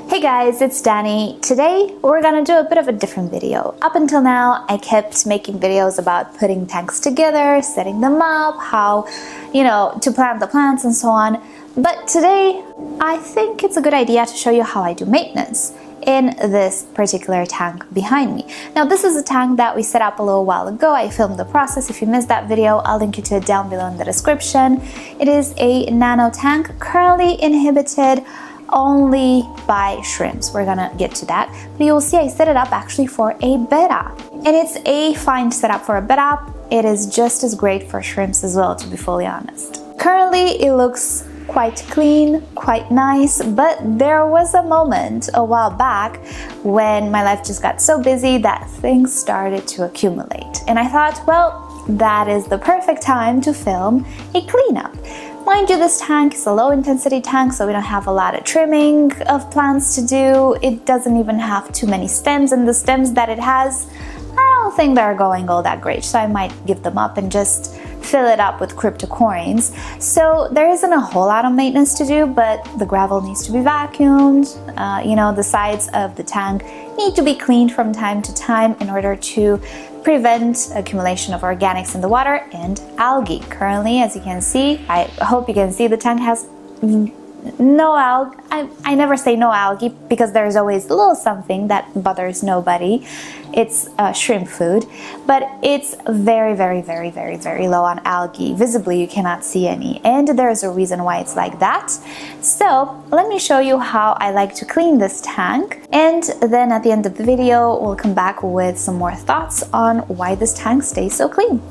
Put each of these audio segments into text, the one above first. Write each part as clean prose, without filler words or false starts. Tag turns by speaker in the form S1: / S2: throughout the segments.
S1: Hey guys, it's Danny. Today we're gonna do a bit of a different video. Up until now, I kept making videos about putting tanks together, setting them up, how, to plant the plants and so on. But today, I think it's a good idea to show you how I do maintenance in this particular tank behind me. Now, this is a tank that we set up a little while ago. I filmed the process. If you missed that video, I'll link you to it down below in the description. It is a nano tank currently inhibited only by shrimps. We're gonna get to that, but you'll see I set it up actually for a betta, and it's a fine setup for a betta. It is just as great for shrimps as well, to be fully honest. Currently it looks quite clean, quite nice, but there was a moment a while back when my life just got so busy that things started to accumulate, and I thought, well, that is the perfect time to film a cleanup. Mind you, this tank is a low intensity tank, so we don't have a lot of trimming of plants to do. It doesn't even have too many stems, and the stems that it has, I don't think they're going all that great, so I might give them up and just fill it up with crypto coins. So there isn't a whole lot of maintenance to do, but the gravel needs to be vacuumed. The sides of the tank need to be cleaned from time to time in order to prevent accumulation of organics in the water and algae. Currently, as you can see, I hope you can see, the tank has no algae. I never say no algae because there's always a little something that bothers nobody. It's shrimp food, but it's very, very, very, very, very low on algae. Visibly, you cannot see any, and there's a reason why it's like that. So let me show you how I like to clean this tank, and then at the end of the video, we'll come back with some more thoughts on why this tank stays so clean.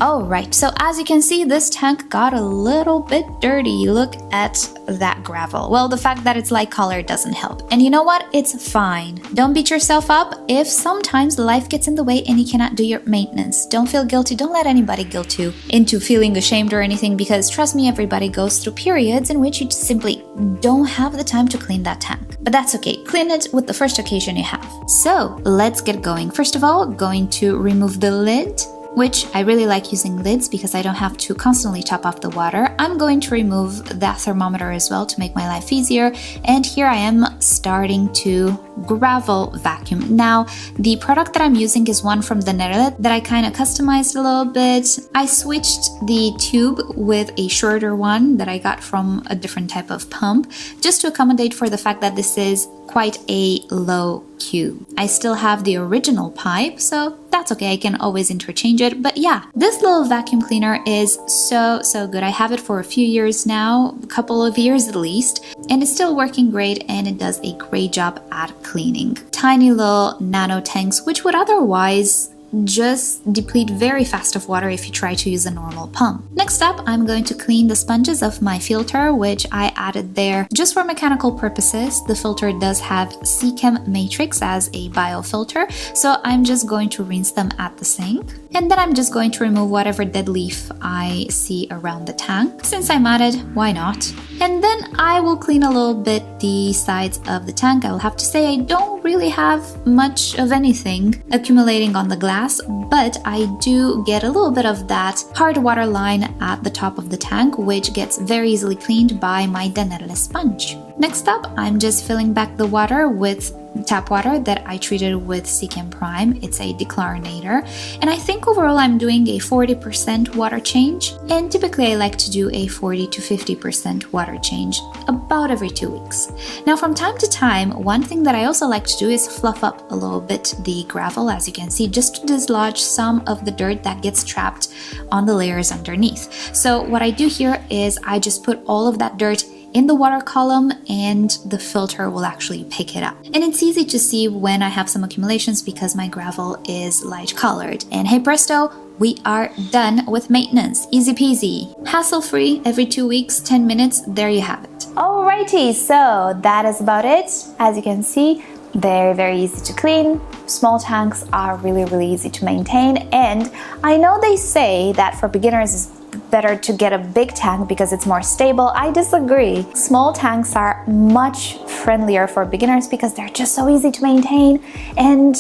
S1: Alright, so as you can see, this tank got a little bit dirty. Look at that gravel. Well, the fact that it's light colored doesn't help. And you know what? It's fine. Don't beat yourself up if sometimes life gets in the way and you cannot do your maintenance. Don't feel guilty. Don't let anybody guilt you into feeling ashamed or anything, because trust me, everybody goes through periods in which you just simply don't have the time to clean that tank. But that's okay. Clean it with the first occasion you have. So let's get going. First of all, going to remove the lid, which I really like using lids because I don't have to constantly top off the water. I'm going to remove that thermometer as well to make my life easier. And here I am starting to gravel vacuum. Now, the product that I'm using is one from the Netherlands that I kind of customized a little bit. I switched the tube with a shorter one that I got from a different type of pump, just to accommodate for the fact that this is quite a low Q. I still have the original pipe, so that's okay, I can always interchange it. But yeah, this little vacuum cleaner is so good. I have it for a few years now, a couple of years at least, and it's still working great, and it does a great job at cleaning. Tiny little nano tanks, which would otherwise just deplete very fast of water if you try to use a normal pump. Next up, I'm going to clean the sponges of my filter, which I added there just for mechanical purposes. The filter does have Seachem Matrix as a biofilter, so I'm just going to rinse them at the sink. And then I'm just going to remove whatever dead leaf I see around the tank. Since I'm at it, why not? And then I will clean a little bit the sides of the tank. I will have to say I don't really have much of anything accumulating on the glass, but I do get a little bit of that hard water line at the top of the tank, which gets very easily cleaned by my Danelle sponge. Next up, I'm just filling back the water with tap water that I treated with Seachem Prime. It's a dechlorinator, and I think overall I'm doing a 40% water change, and typically I like to do a 40 to 50% water change about every 2 weeks. Now, from time to time, one thing that I also like to do is fluff up a little bit the gravel, as you can see, just to dislodge some of the dirt that gets trapped on the layers underneath. So what I do here is I just put all of that dirt in the water column, and the filter will actually pick it up. And it's easy to see when I have some accumulations because my gravel is light colored. And hey presto, we are done with maintenance. Easy peasy. Hassle-free, every 2 weeks, 10 minutes, there you have it. Alrighty, so that is about it. As you can see, very easy to clean. Small tanks are really easy to maintain, and I know they say that for beginners it's better to get a big tank because it's more stable. I disagree. Small tanks are much friendlier for beginners because they're just so easy to maintain and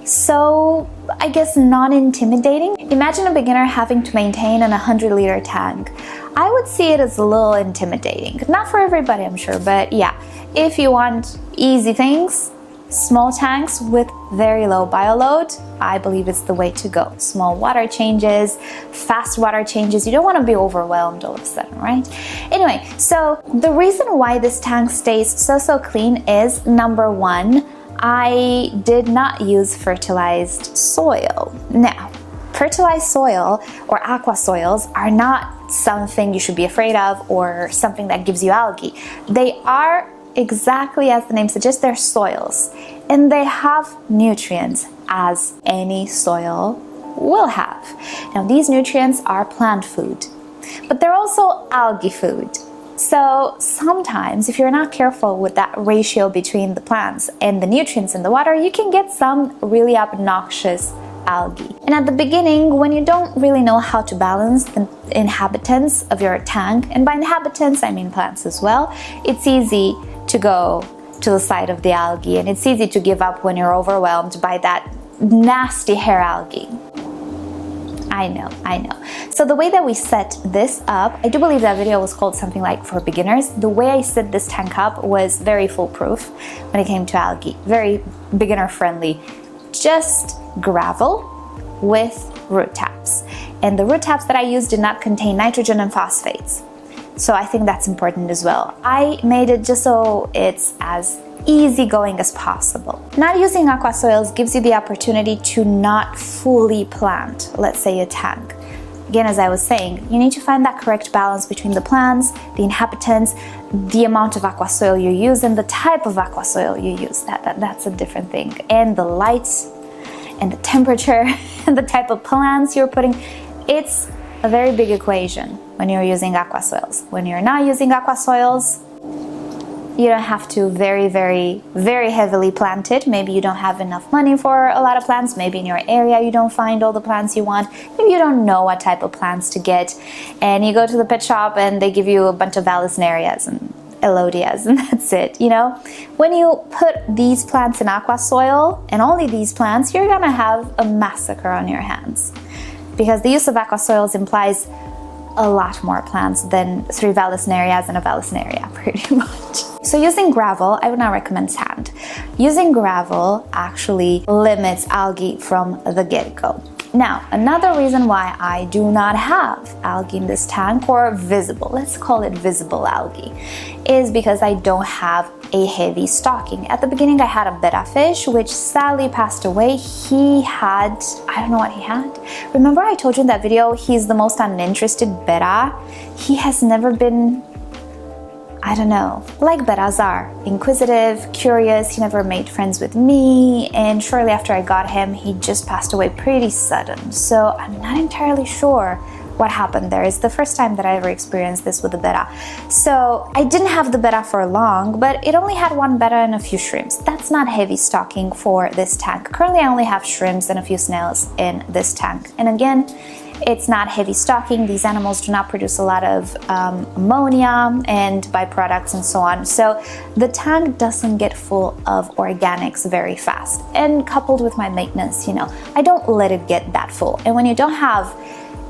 S1: so, I guess, non-intimidating. Imagine a beginner having to maintain an 100-liter tank. I would see it as a little intimidating. Not for everybody, I'm sure, but yeah. if you want easy things, small tanks with very low bioload, I believe it's the way to go. Small water changes, fast water changes. You don't want to be overwhelmed all of a sudden, right? Anyway, so the reason why this tank stays so clean is, number one, I did not use fertilized soil. Now, fertilized soil or aqua soils are not something you should be afraid of or something that gives you algae. They are exactly as the name suggests, they're soils, and they have nutrients as any soil will have. Now, these nutrients are plant food, but they're also algae food. So sometimes if you're not careful with that ratio between the plants and the nutrients in the water, you can get some really obnoxious algae. And at the beginning, when you don't really know how to balance the inhabitants of your tank, and by inhabitants I mean plants as well, it's easy to go to the side of the algae, and it's easy to give up when you're overwhelmed by that nasty hair algae. I know. So the way that we set this up, I do believe that video was called something like for beginners. The way I set this tank up was very foolproof when it came to algae, very beginner friendly. Just gravel with root taps. And the root taps that I used did not contain nitrogen and phosphates. So I think that's important as well. I made it just so it's as easygoing as possible. Not using aqua soils gives you the opportunity to not fully plant, let's say, a tank. Again, as I was saying, you need to find that correct balance between the plants, the inhabitants, the amount of aqua soil you use, and the type of aqua soil you use. That's a different thing. And the light, and the temperature, and the type of plants you're putting. It's a very big equation when you're using aqua soils. When you're not using aqua soils, you don't have to very heavily plant it. Maybe you don't have enough money for a lot of plants. Maybe in your area you don't find all the plants you want. Maybe you don't know what type of plants to get, and you go to the pet shop and they give you a bunch of Vallisnerias and Elodias, and that's it, you know? When you put these plants in aqua soil, and only these plants, you're gonna have a massacre on your hands. Because the use of aqua soils implies a lot more plants than 3 Vallisnerias and a Vallisneria, pretty much. So using gravel, I would not recommend sand. Using gravel actually limits algae from the get-go. Now, another reason why I do not have algae in this tank, or visible, let's call it visible algae, is because I don't have a heavy stocking. At the beginning I had a betta fish, which sadly passed away. He had, I don't know what he had. Remember I told you in that video, he's the most uninterested betta. He has never been, I don't know, like bettas are, inquisitive, curious. He never made friends with me, and shortly after I got him, he just passed away pretty sudden. So I'm not entirely sure what happened there. It's the first time that I ever experienced this with a betta. So I didn't have the betta for long, but it only had 1 betta and a few shrimps. That's not heavy stocking for this tank. Currently I only have shrimps and a few snails in this tank. And again, it's not heavy stocking. These animals do not produce a lot of ammonia and byproducts and so on. So the tank doesn't get full of organics very fast. And coupled with my maintenance, you know, I don't let it get that full. And when you don't have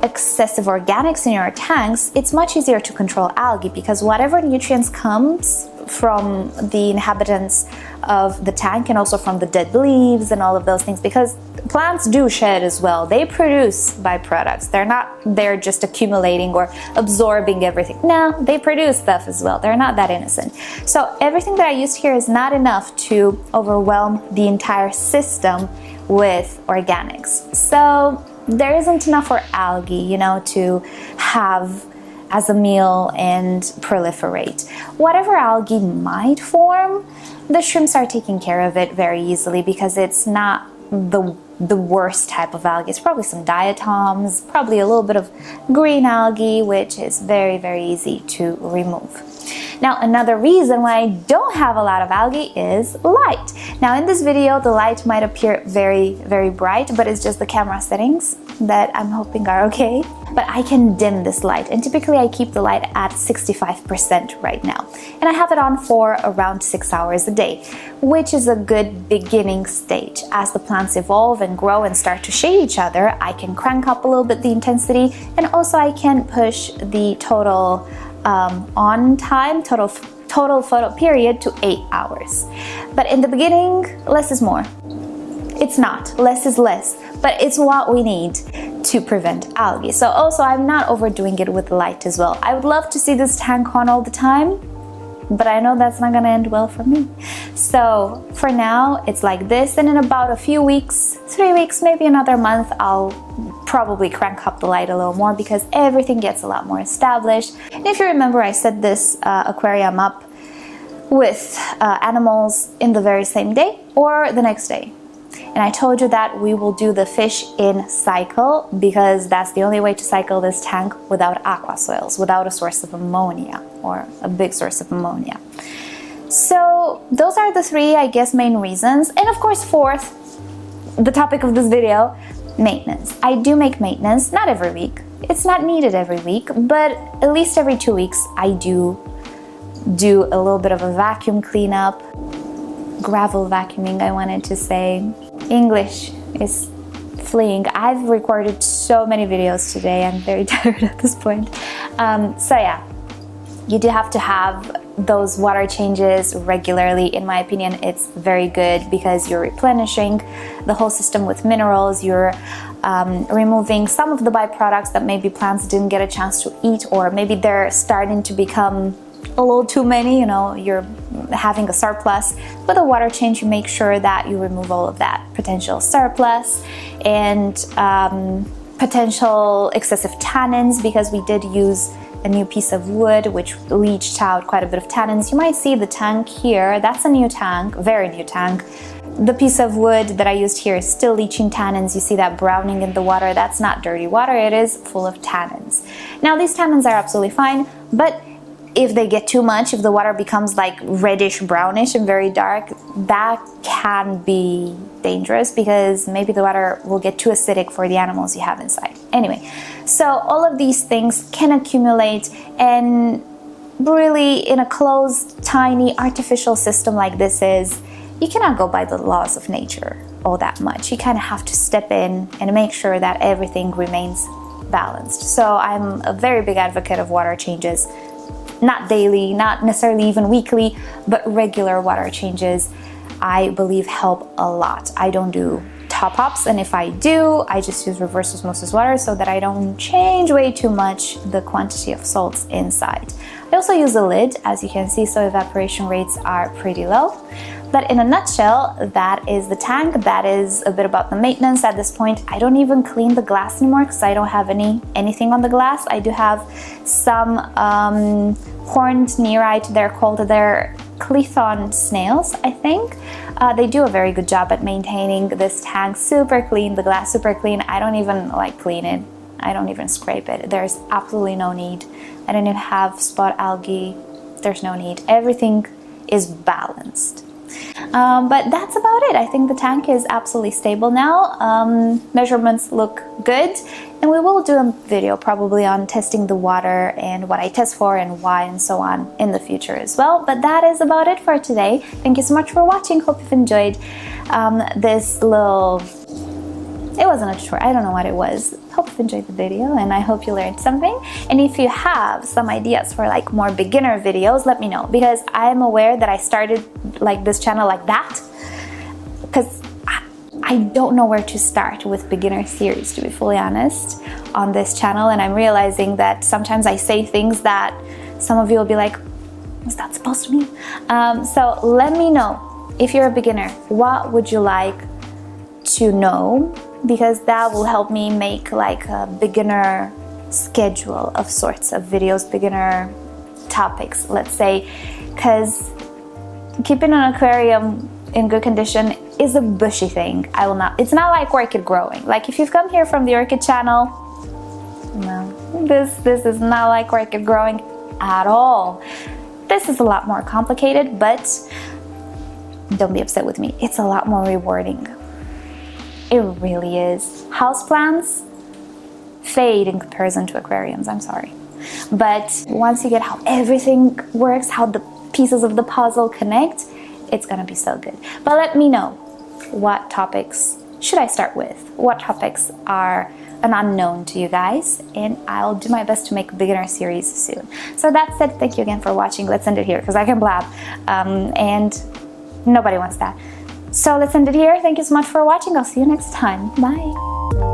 S1: excessive organics in your tanks, it's much easier to control algae, because whatever nutrients comes from the inhabitants of the tank, and also from the dead leaves and all of those things, because plants do shed as well. They produce byproducts. They're not there just accumulating or absorbing everything. No, they produce stuff as well. They're not that innocent. So everything that I used here is not enough to overwhelm the entire system with organics. So there isn't enough for algae, you know, to have as a meal and proliferate. Whatever algae might form, the shrimps are taking care of it very easily, because it's not the worst type of algae. It's probably some diatoms, probably a little bit of green algae, which is very easy to remove. Now, another reason why I don't have a lot of algae is light. Now, in this video, the light might appear very bright, but it's just the camera settings that I'm hoping are okay. But I can dim this light, and typically I keep the light at 65% right now. And I have it on for around 6 hours a day, which is a good beginning stage. As the plants evolve and grow and start to shade each other, I can crank up a little bit the intensity, and also I can push the total on time, total total photo period to 8 hours. But in the beginning, less is more. It's not, less is less, but it's what we need to prevent algae. So also, I'm not overdoing it with light as well. I would love to see this tank on all the time, but I know that's not gonna end well for me. So for now, it's like this, and in about a few weeks, 3 weeks, maybe another month, I'll probably crank up the light a little more because everything gets a lot more established. And if you remember, I set this aquarium up with animals in the very same day or the next day. And I told you that we will do the fish in cycle because that's the only way to cycle this tank without aqua soils, without a source of ammonia or a big source of ammonia. So those are the three, I guess, main reasons. And of course, fourth, the topic of this video, maintenance. I do make maintenance, not every week. It's not needed every week, but at least every 2 weeks, I do a little bit of a vacuum cleanup. Gravel vacuuming, I wanted to say. English is fleeing. I've recorded so many videos today. I'm very tired at this point. So yeah, you do have to have those water changes regularly. In my opinion, it's very good because you're replenishing the whole system with minerals. You're removing some of the byproducts that maybe plants didn't get a chance to eat, or maybe they're starting to become a little too many, you know, you're having a surplus. With a water change, you make sure that you remove all of that potential surplus and potential excessive tannins, because we did use a new piece of wood which leached out quite a bit of tannins. You might see the tank here, that's a new tank, very new tank. The piece of wood that I used here is still leaching tannins. You see that browning in the water, that's not dirty water, it is full of tannins. Now these tannins are absolutely fine, but if they get too much, if the water becomes like reddish, brownish and very dark, that can be dangerous because maybe the water will get too acidic for the animals you have inside. Anyway, so all of these things can accumulate, and really in a closed, tiny, artificial system like this is, you cannot go by the laws of nature all that much. You kind of have to step in and make sure that everything remains balanced. So I'm a very big advocate of water changes. Not daily, not necessarily even weekly, but regular water changes, I believe, help a lot. I don't do top-ups, and if I do, I just use reverse osmosis water so that I don't change way too much the quantity of salts inside. I also use a lid, as you can see, so evaporation rates are pretty low. But in a nutshell, that is the tank. That is a bit about the maintenance. At this point, I don't even clean the glass anymore because I don't have anything on the glass. I do have some horned nerite, they're Clethon snails, I think. They do a very good job at maintaining this tank super clean, the glass super clean. I don't even like clean it. I don't even scrape it. There's absolutely no need. I don't even have spot algae. There's no need. Everything is balanced. But that's about it. I think the tank is absolutely stable now. Measurements look good, and we will do a video probably on testing the water and what I test for and why and so on in the future as well. But that is about it for today. Thank you so much for watching. Hope you've enjoyed this little... It wasn't a tutorial, I don't know what it was. Hope you enjoyed the video, and I hope you learned something. And if you have some ideas for like more beginner videos, let me know, because I am aware that I started like this channel like that because I don't know where to start with beginner series, to be fully honest, on this channel. And I'm realizing that sometimes I say things that some of you will be like, was that supposed to mean? So let me know, if you're a beginner, what would you like to know? Because that will help me make like a beginner schedule of sorts of videos, beginner topics, let's say, because keeping an aquarium in good condition is a bushy thing. It's not like orchid growing. Like if you've come here from the orchid channel, no, this is not like orchid growing at all. This is a lot more complicated, but don't be upset with me. It's a lot more rewarding. It really is. Houseplants fade in comparison to aquariums, I'm sorry. But once you get how everything works, how the pieces of the puzzle connect, it's gonna be so good. But let me know, what topics should I start with? What topics are an unknown to you guys, and I'll do my best to make a beginner series soon. So that said, thank you again for watching. Let's end it here because I can blab, and nobody wants that. So let's end it here. Thank you so much for watching. I'll see you next time. Bye.